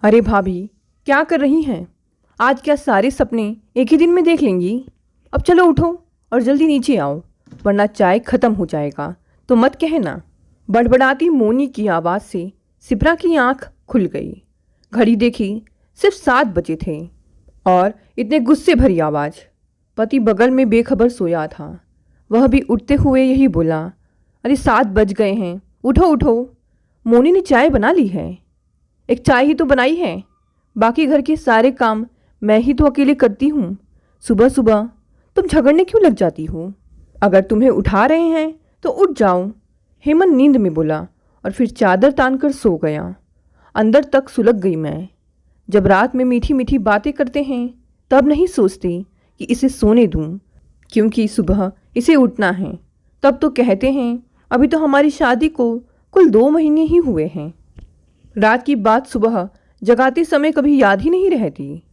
अरे भाभी, क्या कर रही हैं? आज क्या सारे सपने एक ही दिन में देख लेंगी? अब चलो उठो और जल्दी नीचे आओ, वरना चाय खत्म हो जाएगा तो मत कहना। बड़बड़ाती मोनी की आवाज़ से सिप्रा की आंख खुल गई। घड़ी देखी, सिर्फ 7 बजे थे और इतने गुस्से भरी आवाज़। पति बगल में बेखबर सोया था, वह भी उठते हुए यही बोला, अरे 7 बज गए हैं, उठो उठो। मोनी ने चाय बना ली है? एक चाय ही तो बनाई है, बाकी घर के सारे काम मैं ही तो अकेले करती हूँ। सुबह सुबह तुम झगड़ने क्यों लग जाती हो? अगर तुम्हें उठा रहे हैं तो उठ जाओ, हेमंत नींद में बोला और फिर चादर तानकर सो गया। अंदर तक सुलग गई मैं। जब रात में मीठी मीठी बातें करते हैं तब नहीं सोचती कि इसे सोने दूँ, क्योंकि सुबह इसे उठना है। तब तो कहते हैं अभी तो हमारी शादी को कुल 2 महीने ही हुए हैं। रात की बात सुबह जगाते समय कभी याद ही नहीं रहती।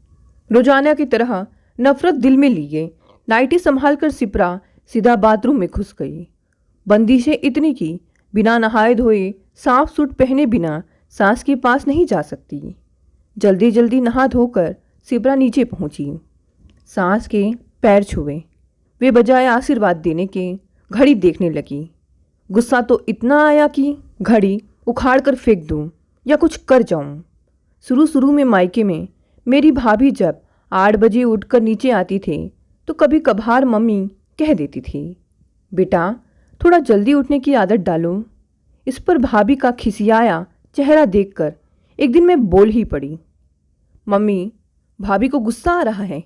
रोजाना की तरह नफरत दिल में लिए नाइटी संभाल कर सिप्रा सीधा बाथरूम में घुस गई। बंदिशें इतनी कि बिना नहाए धोए साफ सूट पहने बिना सास के पास नहीं जा सकती। जल्दी जल्दी नहा धोकर सिप्रा नीचे पहुंची। सास के पैर छुए, वे बजाय आशीर्वाद देने के घड़ी देखने लगी। गुस्सा तो इतना आया कि घड़ी उखाड़ कर फेंक दूं या कुछ कर जाऊं। शुरू में मायके में मेरी भाभी जब 8 बजे उठकर नीचे आती थे तो कभी कभार मम्मी कह देती थी, बेटा थोड़ा जल्दी उठने की आदत डालो। इस पर भाभी का खिसियाया चेहरा देखकर एक दिन मैं बोल ही पड़ी, मम्मी भाभी को गुस्सा आ रहा है,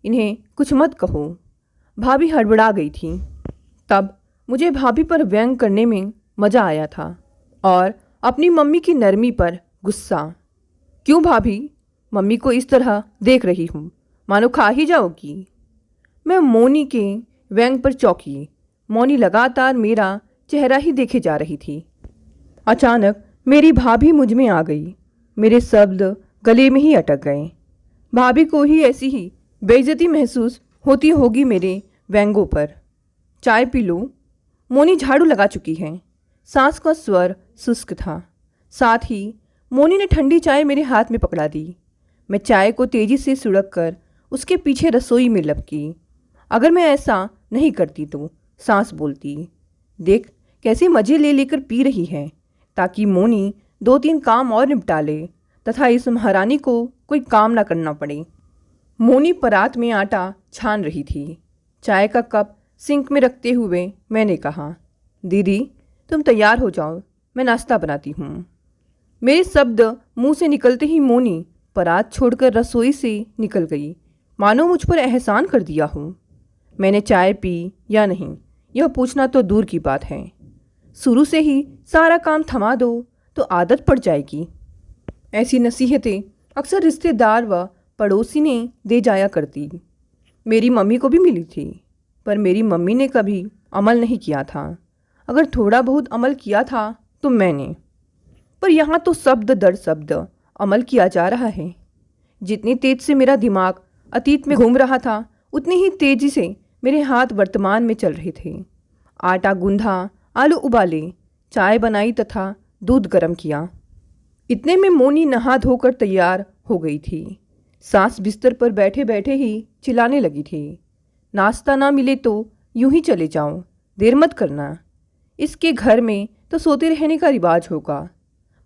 इन्हें कुछ मत कहो। भाभी हड़बड़ा गई थी। तब मुझे भाभी पर व्यंग करने में मज़ा आया था और अपनी मम्मी की नरमी पर गुस्सा। क्यों भाभी, मम्मी को इस तरह देख रही हूँ, मानो खा ही जाओगी। मैं मोनी के व्यंग पर चौंकी। मोनी लगातार मेरा चेहरा ही देखे जा रही थी। अचानक मेरी भाभी मुझ में आ गई। मेरे शब्द गले में ही अटक गए। भाभी को ही ऐसी ही बेइज्जती महसूस होती होगी मेरे व्यंगों पर। चाय पी लो। मोनी झाड़ू लगा चुकी है। सांस का स्वर शुष्क था। साथ ही मोनी ने ठंडी चाय मेरे हाथ में पकड़ा दी। मैं चाय को तेजी से सुड़क कर उसके पीछे रसोई में लपकी। अगर मैं ऐसा नहीं करती तो सांस बोलती, देख कैसे मज़े ले लेकर पी रही है, ताकि मोनी 2-3 काम और निपटा ले तथा इस महारानी को कोई काम ना करना पड़े। मोनी परात में आटा छान रही थी। चाय का कप सिंक में रखते हुए मैंने कहा, दीदी तुम तैयार हो जाओ, मैं नाश्ता बनाती हूँ। मेरे शब्द मुंह से निकलते ही मोनी परात छोड़कर रसोई से निकल गई, मानो मुझ पर एहसान कर दिया हो। मैंने चाय पी या नहीं यह पूछना तो दूर की बात है। शुरू से ही सारा काम थमा दो तो आदत पड़ जाएगी। ऐसी नसीहतें अक्सर रिश्तेदार व पड़ोसी ने दे जाया करती। मेरी मम्मी को भी मिली थी, पर मेरी मम्मी ने कभी अमल नहीं किया था। अगर थोड़ा बहुत अमल किया था तो मैंने, पर यहाँ तो शब्द दर शब्द अमल किया जा रहा है। जितनी तेज से मेरा दिमाग अतीत में घूम रहा था, उतनी ही तेजी से मेरे हाथ वर्तमान में चल रहे थे। आटा गूंधा, आलू उबाले, चाय बनाई तथा दूध गर्म किया। इतने में मोनी नहा धोकर तैयार हो गई थी। सास बिस्तर पर बैठे बैठे ही चिल्लाने लगी थी, नाश्ता ना मिले तो यूं ही चले जाओ, देर मत करना। इसके घर में तो सोते रहने का रिवाज होगा।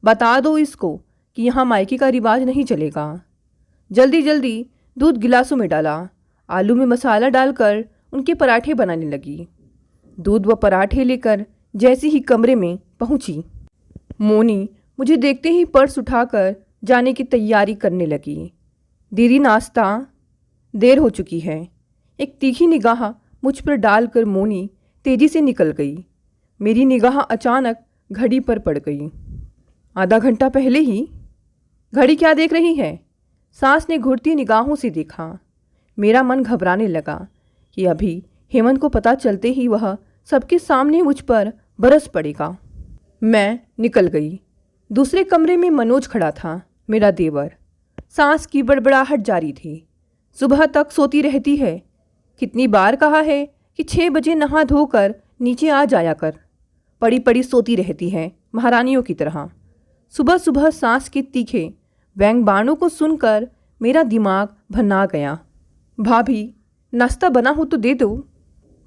बता दो इसको कि यहाँ मायके का रिवाज नहीं चलेगा। जल्दी जल्दी दूध गिलासों में डाला, आलू में मसाला डालकर उनके पराठे बनाने लगी। दूध व पराठे लेकर जैसे ही कमरे में पहुंची, मोनी मुझे देखते ही पर्स उठाकर जाने की तैयारी करने लगी। दीदी नाश्ता, देर हो चुकी है। एक तीखी निगाह मुझ पर डालकर मोनी तेजी से निकल गई। मेरी निगाह अचानक घड़ी पर पड़ गई। आधा घंटा पहले ही? घड़ी क्या देख रही है? सास ने घुरती निगाहों से देखा। मेरा मन घबराने लगा कि अभी हेमंत को पता चलते ही वह सबके सामने मुझ पर बरस पड़ेगा। मैं निकल गई। दूसरे कमरे में मनोज खड़ा था, मेरा देवर। सास की बड़बड़ाहट जारी थी। सुबह तक सोती रहती है। कितनी बार कहा है कि 6 बजे नहा धोकर नीचे आ जाया कर। पड़ी पड़ी सोती रहती है महारानियों की तरह। सुबह सुबह सांस के तीखे व्यंग बाणों को सुनकर मेरा दिमाग भन्ना गया। भाभी, नाश्ता बना हो तो दे दो।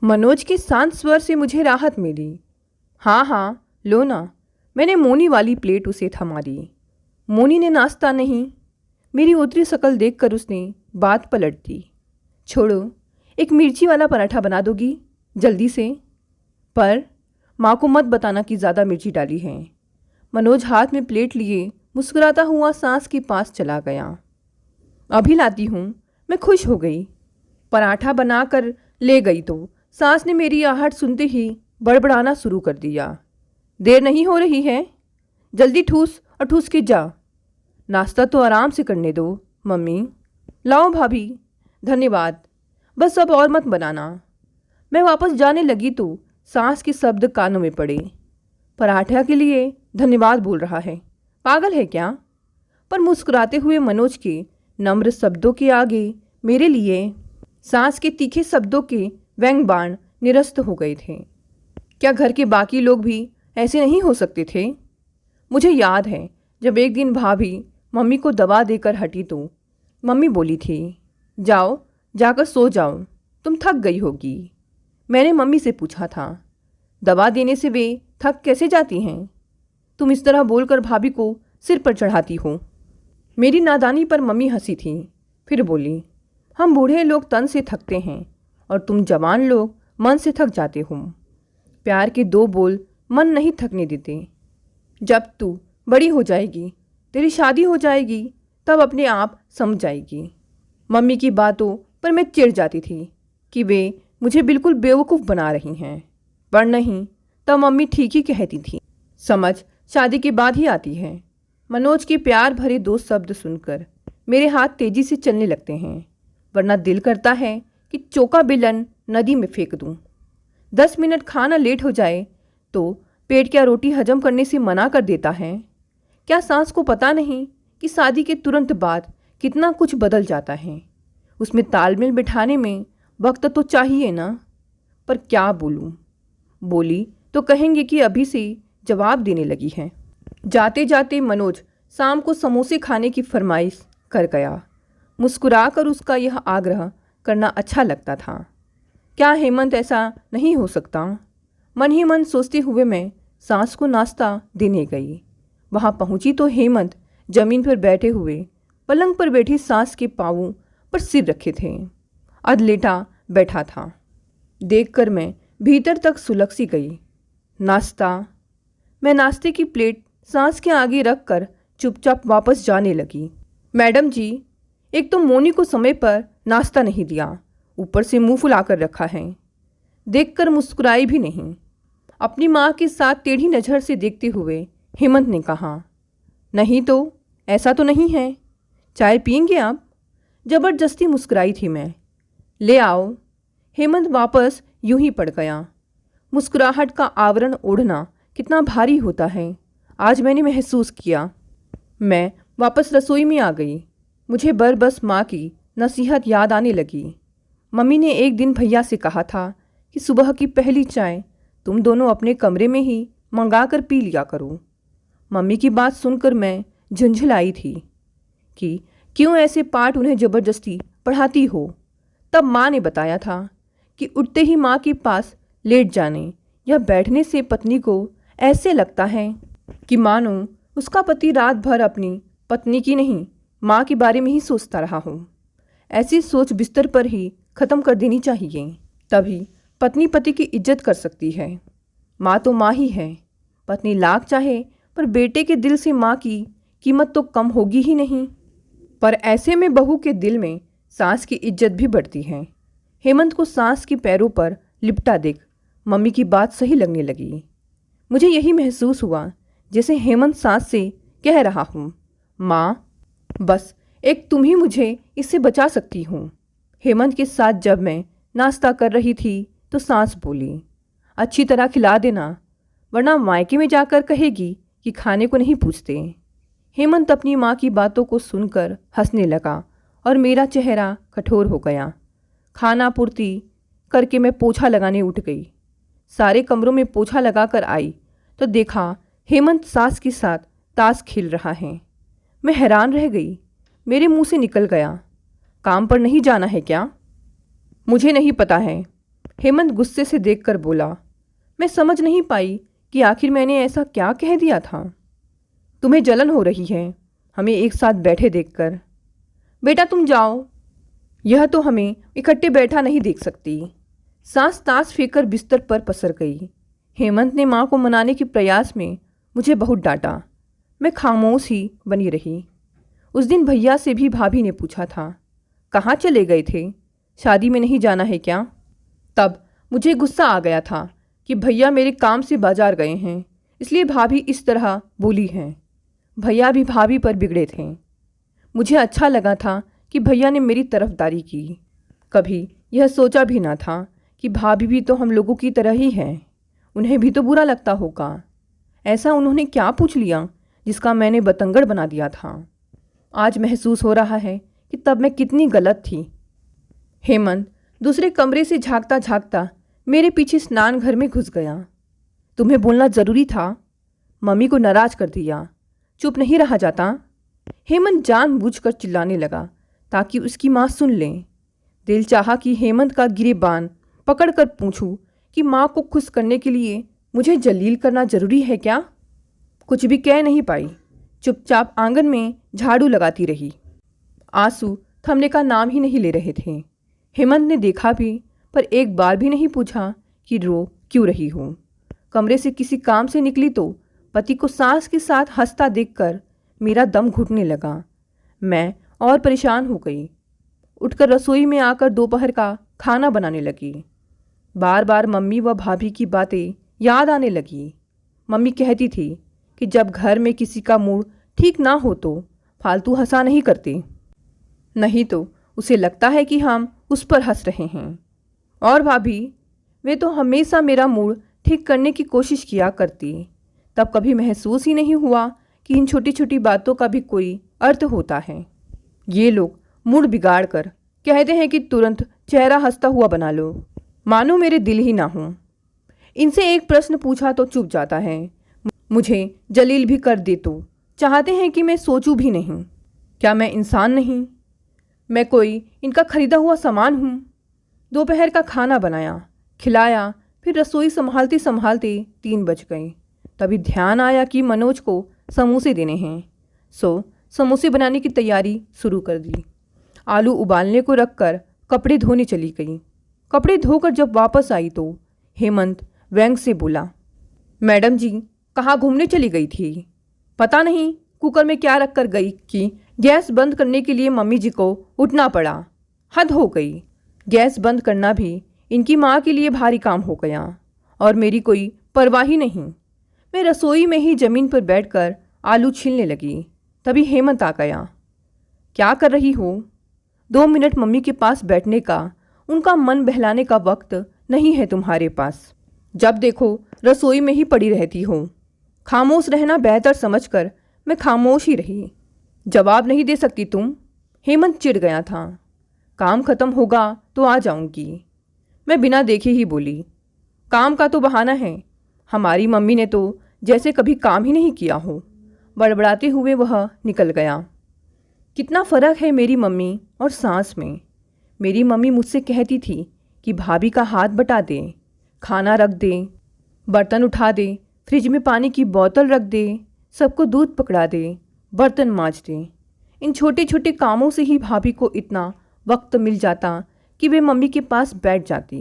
मनोज के शांत स्वर से मुझे राहत मिली। हाँ हाँ, लो ना। मैंने मोनी वाली प्लेट उसे थमा दी। मोनी ने नाश्ता नहीं। मेरी उतरी शक्ल देखकर उसने बात पलट दी। छोड़ो, एक मिर्ची वाला पराठा बना दोगी जल्दी से? पर माँ को मत बताना कि ज़्यादा मिर्ची डाली है। मनोज हाथ में प्लेट लिए मुस्कुराता हुआ सास के पास चला गया। अभी लाती हूँ। मैं खुश हो गई। पराठा बनाकर ले गई तो सास ने मेरी आहट सुनते ही बड़बड़ाना शुरू कर दिया। देर नहीं हो रही है? जल्दी ठूस और ठूस के जा। नाश्ता तो आराम से करने दो मम्मी। लाओ भाभी। धन्यवाद, बस अब और मत बनाना। मैं वापस जाने लगी तो सास के शब्द कानों में पड़े। पराठा के लिए धन्यवाद बोल रहा है, पागल है क्या? पर मुस्कुराते हुए मनोज के नम्र शब्दों के आगे मेरे लिए सास के तीखे शब्दों के व्यंग बाण निरस्त हो गए थे। क्या घर के बाकी लोग भी ऐसे नहीं हो सकते थे? मुझे याद है जब एक दिन भाभी मम्मी को दवा देकर हटी तो मम्मी बोली थी, जाओ जाकर सो जाओ, तुम थक गई होगी। मैंने मम्मी से पूछा था, दवा देने से वे थक कैसे जाती हैं? तुम इस तरह बोलकर भाभी को सिर पर चढ़ाती हो। मेरी नादानी पर मम्मी हंसी थी। फिर बोली, हम बूढ़े लोग तन से थकते हैं और तुम जवान लोग मन से थक जाते हो। प्यार के दो बोल मन नहीं थकने देते। जब तू बड़ी हो जाएगी, तेरी शादी हो जाएगी, तब अपने आप समझ जाएगी। मम्मी की बातों पर मैं चिढ़ जाती थी कि वे मुझे बिल्कुल बेवकूफ़ बना रही हैं, पर नहीं, तब मम्मी ठीक ही कहती थी। समझ शादी के बाद ही आती है। मनोज के प्यार भरे दो शब्द सुनकर मेरे हाथ तेजी से चलने लगते हैं, वरना दिल करता है कि चौका बेलन नदी में फेंक दूं। 10 मिनट खाना लेट हो जाए तो पेट क्या रोटी हजम करने से मना कर देता है? क्या सास को पता नहीं कि शादी के तुरंत बाद कितना कुछ बदल जाता है? उसमें तालमेल बिठाने में वक्त तो चाहिए ना। पर क्या बोलूं? बोली तो कहेंगे कि अभी से जवाब देने लगी है। जाते जाते मनोज शाम को समोसे खाने की फरमाइश कर गया। मुस्कुराकर उसका यह आग्रह करना अच्छा लगता था। क्या हेमंत ऐसा नहीं हो सकता? मन ही मन सोचते हुए मैं सास को नाश्ता देने गई। वहाँ पहुँची तो हेमंत जमीन पर बैठे हुए पलंग पर बैठी सास के पाँवों पर सिर रखे थे, अधलेटा बैठा था। देखकर मैं भीतर तक सुलग सी गई। नाश्ता? मैं नाश्ते की प्लेट सास के आगे रखकर चुपचाप वापस जाने लगी। मैडम जी, एक तो मोनी को समय पर नाश्ता नहीं दिया, ऊपर से मुंह फुलाकर रखा है। देखकर मुस्कुराई भी नहीं। अपनी माँ के साथ टेढ़ी नज़र से देखते हुए हेमंत ने कहा, नहीं तो ऐसा तो नहीं है। चाय पियेंगे आप? जबरदस्ती मुस्कुराई थी मैं। ले आओ। हेमंत वापस यूं ही पड़ गया। मुस्कुराहट का आवरण ओढ़ना कितना भारी होता है, आज मैंने महसूस किया। मैं वापस रसोई में आ गई। मुझे बस माँ की नसीहत याद आने लगी। मम्मी ने एक दिन भैया से कहा था कि सुबह की पहली चाय तुम दोनों अपने कमरे में ही मंगा कर पी लिया करो। मम्मी की बात सुनकर मैं झुंझुलाई थी कि क्यों ऐसे पाठ उन्हें ज़बरदस्ती पढ़ाती हो। तब माँ ने बताया था कि उठते ही माँ के पास लेट जाने या बैठने से पत्नी को ऐसे लगता है कि मानो उसका पति रात भर अपनी पत्नी की नहीं, माँ के बारे में ही सोचता रहा हो। ऐसी सोच बिस्तर पर ही ख़त्म कर देनी चाहिए, तभी पत्नी पति की इज्जत कर सकती है। माँ तो माँ ही है। पत्नी लाख चाहे पर बेटे के दिल से माँ की कीमत तो कम होगी ही नहीं। पर ऐसे में बहू के दिल में सास की इज्जत भी बढ़ती है। हेमंत को सास के पैरों पर लिपटा देख मम्मी की बात सही लगने लगी। मुझे यही महसूस हुआ जैसे हेमंत सास से कह रहा हूँ, माँ बस एक तुम ही मुझे इससे बचा सकती हो। हेमंत के साथ जब मैं नाश्ता कर रही थी तो सास बोली, अच्छी तरह खिला देना, वरना मायके में जाकर कहेगी कि खाने को नहीं पूछते। हेमंत अपनी माँ की बातों को सुनकर हंसने लगा और मेरा चेहरा कठोर हो गया। खाना पूर्ति करके मैं पोछा लगाने उठ गई। सारे कमरों में पोछा लगाकर आई तो देखा हेमंत सास के साथ ताश खेल रहा है। मैं हैरान रह गई। मेरे मुंह से निकल गया, काम पर नहीं जाना है क्या? मुझे नहीं पता है, हेमंत गुस्से से देखकर बोला। मैं समझ नहीं पाई कि आखिर मैंने ऐसा क्या कह दिया था। तुम्हें जलन हो रही है हमें एक साथ बैठे देखकर। बेटा तुम जाओ, यह तो हमें इकट्ठे बैठा नहीं देख सकती। सांस तास फेंककर बिस्तर पर पसर गई। हेमंत ने माँ को मनाने के प्रयास में मुझे बहुत डांटा। मैं खामोश ही बनी रही। उस दिन भैया से भी भाभी ने पूछा था, कहाँ चले गए थे, शादी में नहीं जाना है क्या? तब मुझे गुस्सा आ गया था कि भैया मेरे काम से बाजार गए हैं, इसलिए भाभी इस तरह बोली हैं। भैया भी भाभी पर बिगड़े थे। मुझे अच्छा लगा था कि भैया ने मेरी तरफदारी की। कभी यह सोचा भी ना था कि भाभी भी तो हम लोगों की तरह ही है, उन्हें भी तो बुरा लगता होगा। ऐसा उन्होंने क्या पूछ लिया जिसका मैंने बतंगड़ बना दिया था। आज महसूस हो रहा है कि तब मैं कितनी गलत थी। हेमंत दूसरे कमरे से झांकता झांकता मेरे पीछे स्नान घर में घुस गया। तुम्हें बोलना ज़रूरी था, मम्मी को नाराज कर दिया, चुप नहीं रहा जाता। हेमंत जानबूझकर चिल्लाने लगा ताकि उसकी माँ सुन ले। दिल चाहा कि हेमंत का गिरेबान पकड़कर पूछूं कि माँ को खुश करने के लिए मुझे जलील करना ज़रूरी है क्या? कुछ भी कह नहीं पाई, चुपचाप आंगन में झाड़ू लगाती रही। आंसू थमने का नाम ही नहीं ले रहे थे। हेमंत ने देखा भी, पर एक बार भी नहीं पूछा कि रो क्यों रही हो। कमरे से किसी काम से निकली तो पति को सास के साथ हंसता देखकर मेरा दम घुटने लगा। मैं और परेशान हो गई। उठकर रसोई में आकर दोपहर का खाना बनाने लगी। बार बार मम्मी व भाभी की बातें याद आने लगी। मम्मी कहती थी कि जब घर में किसी का मूड ठीक ना हो तो फालतू हंसा नहीं करते, नहीं तो उसे लगता है कि हम उस पर हंस रहे हैं। और भाभी, वे तो हमेशा मेरा मूड ठीक करने की कोशिश किया करती। तब कभी महसूस ही नहीं हुआ कि इन छोटी छोटी बातों का भी कोई अर्थ होता है। ये लोग मूड बिगाड़ कर कहते हैं कि तुरंत चेहरा हंसता हुआ बना लो, मानो मेरे दिल ही ना हो। इनसे एक प्रश्न पूछा तो चुप जाता है। मुझे जलील भी कर दे तो चाहते हैं कि मैं सोचूं भी नहीं। क्या मैं इंसान नहीं? मैं कोई इनका खरीदा हुआ सामान हूँ? दोपहर का खाना बनाया, खिलाया, फिर रसोई संभालते संभालते 3 बज गए। तभी ध्यान आया कि मनोज को समोसे देने हैं, सो समोसे बनाने की तैयारी शुरू कर दी। आलू उबालने को रखकर कपड़े धोने चली गई। कपड़े धोकर जब वापस आई तो हेमंत व्यंग से बोला, मैडम जी कहाँ घूमने चली गई थी? पता नहीं कुकर में क्या रख कर गई कि गैस बंद करने के लिए मम्मी जी को उठना पड़ा। हद हो गई। गैस बंद करना भी इनकी माँ के लिए भारी काम हो गया और मेरी कोई परवाह ही नहीं। मैं रसोई में ही ज़मीन पर बैठकर आलू छीलने लगी। तभी हेमंत आ गया। क्या कर रही हो? 2 मिनट मम्मी के पास बैठने का, उनका मन बहलाने का वक्त नहीं है तुम्हारे पास। जब देखो रसोई में ही पड़ी रहती हो। खामोश रहना बेहतर समझकर मैं खामोश ही रही। जवाब नहीं दे सकती तुम? हेमंत चिढ़ गया था। काम खत्म होगा तो आ जाऊंगी, मैं बिना देखे ही बोली। काम का तो बहाना है, हमारी मम्मी ने तो जैसे कभी काम ही नहीं किया हो। बड़बड़ाते हुए वह निकल गया। कितना फ़र्क है मेरी मम्मी और सास में। मेरी मम्मी मुझसे कहती थी कि भाभी का हाथ बटा दे, खाना रख दे, बर्तन उठा दे, फ्रिज में पानी की बोतल रख दे, सबको दूध पकड़ा दे, बर्तन मांज दे। इन छोटे छोटे कामों से ही भाभी को इतना वक्त मिल जाता कि वे मम्मी के पास बैठ जाती।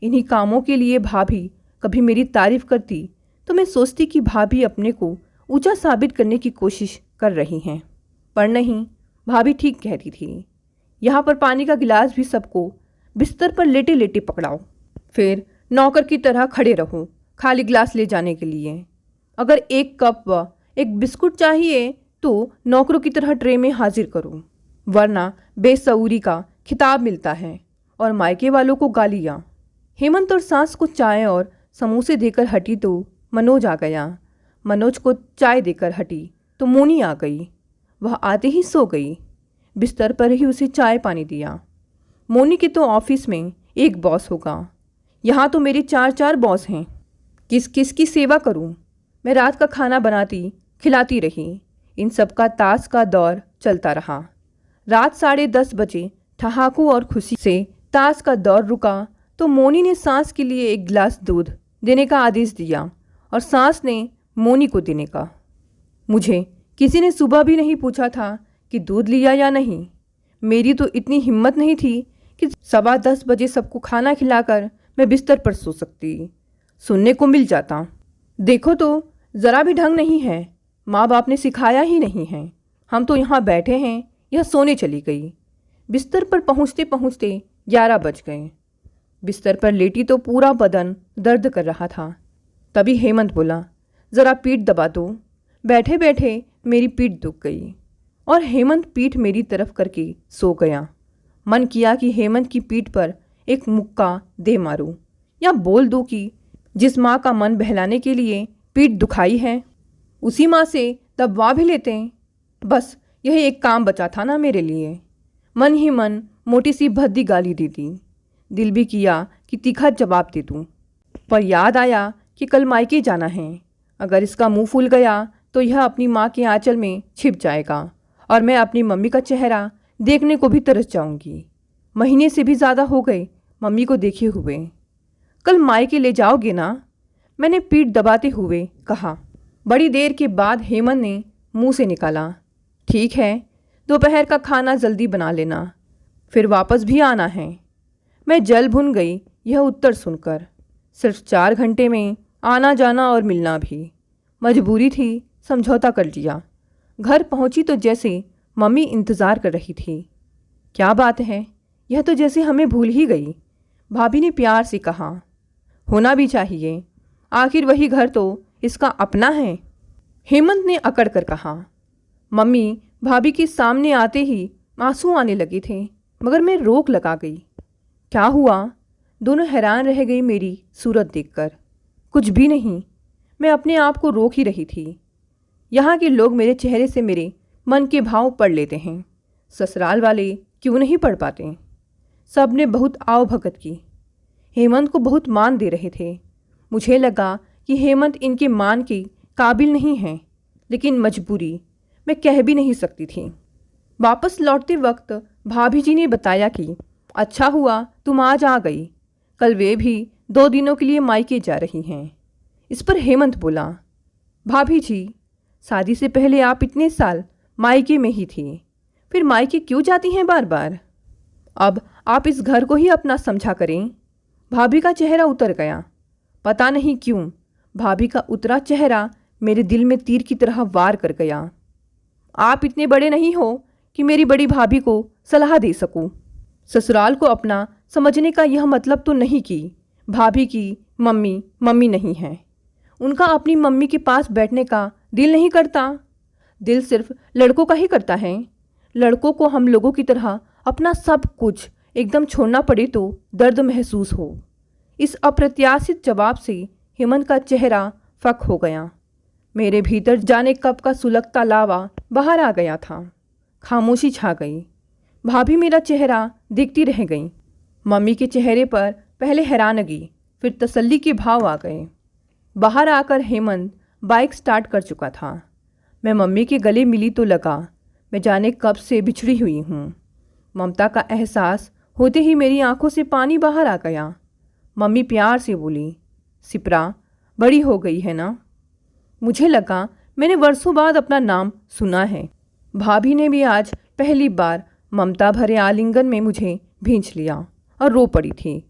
इन्हीं कामों के लिए भाभी कभी मेरी तारीफ़ करती तो मैं सोचती कि भाभी अपने को ऊंचा साबित करने की कोशिश कर रही हैं, पर नहीं, भाभी ठीक कहती थी। यहाँ पर पानी का गिलास भी सबको बिस्तर पर लेटे लेटे पकड़ाओ, फिर नौकर की तरह खड़े रहो खाली गिलास ले जाने के लिए। अगर 1 कप व 1 बिस्कुट चाहिए तो नौकरों की तरह ट्रे में हाजिर करो, वरना बेसऊरी का खिताब मिलता है और मायके वालों को गालियाँ। हेमंत और सास को चाय और समोसे देकर हटी तो मनोज आ गया। मनोज को चाय देकर हटी तो मोनी आ गई। वह आते ही सो गई। बिस्तर पर ही उसे चाय पानी दिया। मोनी के तो ऑफिस में एक बॉस होगा, यहाँ तो मेरे 4 बॉस हैं। किस किस की सेवा करूं? मैं रात का खाना बनाती खिलाती रही। इन सब का ताश का दौर चलता रहा। रात 10:30 बजे ठहाकों और खुशी से ताश का दौर रुका तो मोनी ने सास के लिए एक गिलास दूध देने का आदेश दिया और सास ने मोनी को देने का। मुझे किसी ने सुबह भी नहीं पूछा था कि दूध लिया या नहीं। मेरी तो इतनी हिम्मत नहीं थी कि 10:15 बजे सबको खाना खिलाकर मैं बिस्तर पर सो सकती। सुनने को मिल जाता, देखो तो ज़रा भी ढंग नहीं है, माँ बाप ने सिखाया ही नहीं है, हम तो यहाँ बैठे हैं, यह सोने चली गई। बिस्तर पर पहुँचते पहुँचते 11 बज गए। बिस्तर पर लेटी तो पूरा बदन दर्द कर रहा था। तभी हेमंत बोला, ज़रा पीठ दबा दो। बैठे बैठे मेरी पीठ दुख गई और हेमंत पीठ मेरी तरफ करके सो गया। मन किया कि हेमंत की पीठ पर एक मुक्का दे मारूं या बोल दूं कि जिस माँ का मन बहलाने के लिए पीठ दुखाई है उसी माँ से दबवा भी लेते हैं। बस यही एक काम बचा था ना मेरे लिए। मन ही मन मोटी सी भद्दी गाली दे दी। दिल भी किया कि तीखा जवाब दे दूं, पर याद आया कि कल मायके जाना है। अगर इसका मुंह फूल गया तो यह अपनी माँ के आंचल में छिप जाएगा और मैं अपनी मम्मी का चेहरा देखने को भी तरस जाऊंगी। महीने से भी ज़्यादा हो गए मम्मी को देखे हुए। कल मायके ले जाओगे ना? मैंने पीठ दबाते हुए कहा। बड़ी देर के बाद हेमंत ने मुंह से निकाला, ठीक है, दोपहर का खाना जल्दी बना लेना, फिर वापस भी आना है। मैं जल भुन गई यह उत्तर सुनकर। सिर्फ 4 घंटे में आना जाना और मिलना भी। मजबूरी थी, समझौता कर लिया। घर पहुंची तो जैसे मम्मी इंतज़ार कर रही थी। क्या बात है, यह तो जैसे हमें भूल ही गई। भाभी ने प्यार से कहा, होना भी चाहिए, आखिर वही घर तो इसका अपना है। हेमंत ने अकड़ कर कहा। मम्मी भाभी के सामने आते ही आंसू आने लगे थे, मगर मैं रोक लगा गई। क्या हुआ? दोनों हैरान रह गई मेरी सूरत देखकर। कुछ भी नहीं, मैं अपने आप को रोक ही रही थी। यहाँ के लोग मेरे चेहरे से मेरे मन के भाव पढ़ लेते हैं, ससुराल वाले क्यों नहीं पढ़ पाते? सब ने बहुत आओ भगत की। हेमंत को बहुत मान दे रहे थे। मुझे लगा कि हेमंत इनके मान के काबिल नहीं है, लेकिन मजबूरी, मैं कह भी नहीं सकती थी। वापस लौटते वक्त भाभी जी ने बताया कि अच्छा हुआ तुम आज आ गई, कल वे भी 2 दिनों के लिए मायके जा रही हैं। इस पर हेमंत बोला, भाभी जी, शादी से पहले आप इतने साल मायके में ही थी, फिर मायके क्यों जाती हैं बार बार? अब आप इस घर को ही अपना समझा करें। भाभी का चेहरा उतर गया। पता नहीं क्यों भाभी का उतरा चेहरा मेरे दिल में तीर की तरह वार कर गया। आप इतने बड़े नहीं हो कि मेरी बड़ी भाभी को सलाह दे सकूं। ससुराल को अपना समझने का यह मतलब तो नहीं कि भाभी की मम्मी मम्मी नहीं है, उनका अपनी मम्मी के पास बैठने का दिल नहीं करता। दिल सिर्फ लड़कों का ही करता है। लड़कों को हम लोगों की तरह अपना सब कुछ एकदम छोड़ना पड़े तो दर्द महसूस हो। इस अप्रत्याशित जवाब से हेमंत का चेहरा फक हो गया। मेरे भीतर जाने कब का सुलगता लावा बाहर आ गया था। खामोशी छा गई। भाभी मेरा चेहरा देखती रह गई। मम्मी के चेहरे पर पहले हैरानगी, फिर तसल्ली के भाव आ गए। बाहर आकर हेमंत बाइक स्टार्ट कर चुका था। मैं मम्मी के गले मिली तो लगा मैं जाने कब से बिछड़ी हुई हूँ। ममता का एहसास होते ही मेरी आंखों से पानी बाहर आ गया। मम्मी प्यार से बोली, सिप्रा बड़ी हो गई है ना? मुझे लगा मैंने वर्षों बाद अपना नाम सुना है। भाभी ने भी आज पहली बार ममता भरे आलिंगन में मुझे भींच लिया और रो पड़ी थी।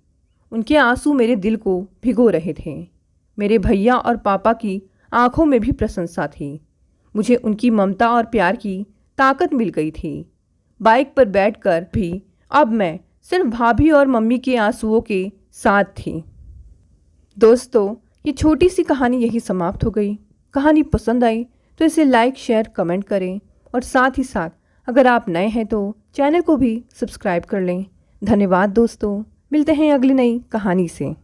उनके आंसू मेरे दिल को भिगो रहे थे। मेरे भैया और पापा की आंखों में भी प्रशंसा थी। मुझे उनकी ममता और प्यार की ताकत मिल गई थी। बाइक पर बैठकर भी अब मैं सिर्फ भाभी और मम्मी के आंसुओं के साथ थी। दोस्तों, ये छोटी सी कहानी यही समाप्त हो गई। कहानी पसंद आई तो इसे लाइक, शेयर, कमेंट करें और साथ ही साथ अगर आप नए हैं तो चैनल को भी सब्सक्राइब कर लें। धन्यवाद दोस्तों, मिलते हैं अगली नई कहानी से।